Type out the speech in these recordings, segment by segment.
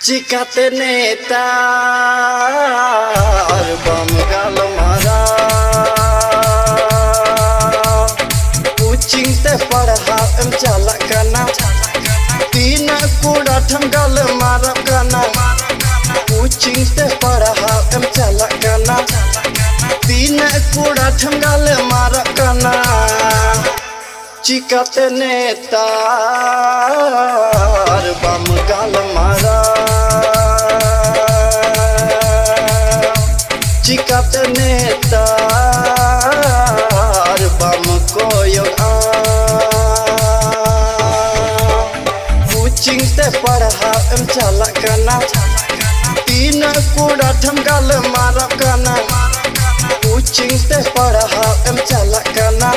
चिकाते नेतार बम गाल मारा कोचिंग ते पढ़ा एम चला कना तीन कूड़ा ठमगाल मारा कना कोचिंग ते पढ़ा एम चला कना तीन कूड़ा ठमगाल मारा कना चिकाते नेतार बम गाल मारा चिकाते नेतार बम कोयोग कोचिंग ते पढ़ा एम चला कना तीन कूड़ा ठमगाल मारा कना कोचिंग ते पढ़ा एम चला कना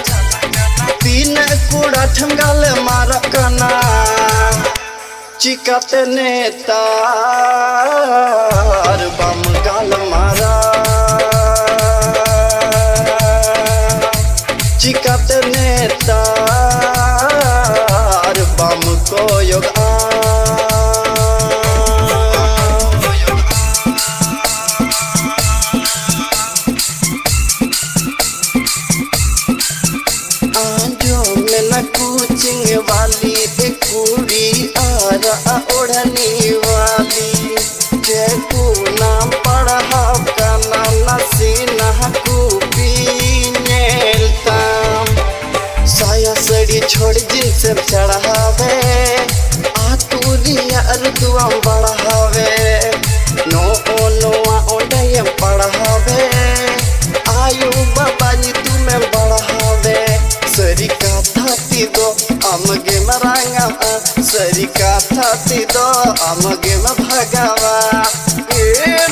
तीन कूड़ा ठमगाल मारा कना चिकाते नेतार बम गाल मारा चिकाते नेतार बम कोयोग कोचिंग वाली एक कुड़ी आरा ओढ़नी वाली जेको नाम पढ़ा कना नसीना कुपी नेलताम साया सड़ी छोड़ जिनसे चढ़ावे आतुरिया अर्दुआम बढ़ावे नो नोआ ओंडे पढ़ावे आयु बाबा जी तुम्हें बढ़ावे सरी कथा दो अमगे मरांगा सरी कथा दो अमगे में भगावा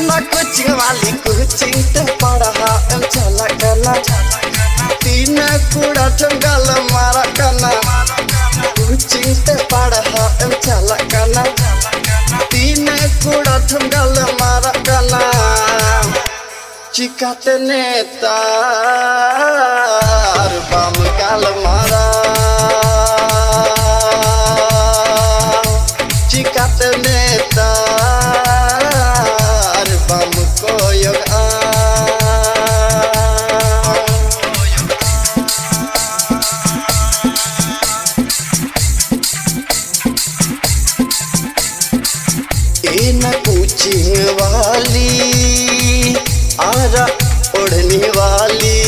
ना कोचिंग वाली कोचिंग ते पढ़ा एम चला कना तीन कूड़ा ठमगाल मारा कना कोचिंग ते पढ़ा एम चला कना तीन कूड़ा ठमगाल मारा कना चिकाते नेतार बम गाल मारा चिकाते नेतार बम कोयोग न कोचिंग वाली आरा ओढ़नी वाली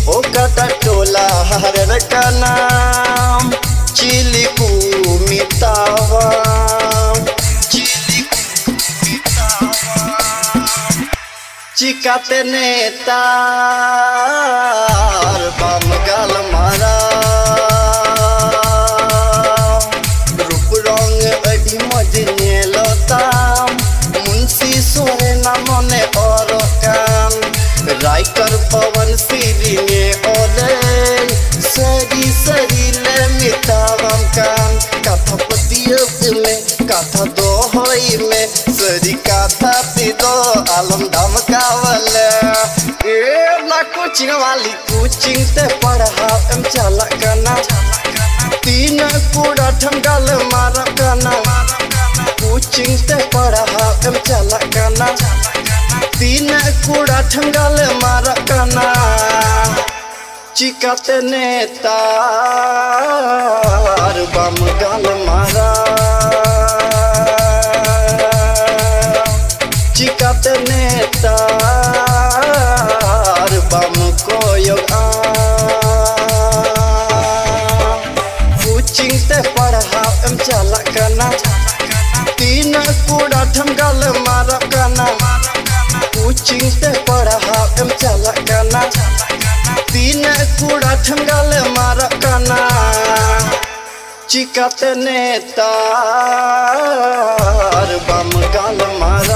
ओ कटा टोला हर का नाम चिलिकू मितावा चिकाते नेतार बम गाल मारा रूप रंग अभी मजने लताम मुंशी सोरे नामने और काम राइटर पवन सिरी ने ओले सरी सरी ले मितावम काम कथा पतियोग में कथा दोहोई में सरी कथा पिदो आलम धमकावले ना कोचिंग वाली कोचिंग ते पढ़ा एम चला कना तीन कूड़ा ठमगाल मारा कना कोचिंग ते पढ़ा एम चला कना तीन कूड़ा ठमगाल मारा कना चिकाते नेतार बम गाल मारा चिकाते नेतार बम कोयोग कोचिंग ते पढ़ा एम चला कना तीन कूड़ा ठमगाल मारा कना कोचिंग ते पढ़ा एम चला कना तीन कूड़ा ठमगाल मारा कना चिकाते नेतार बम गाल मारा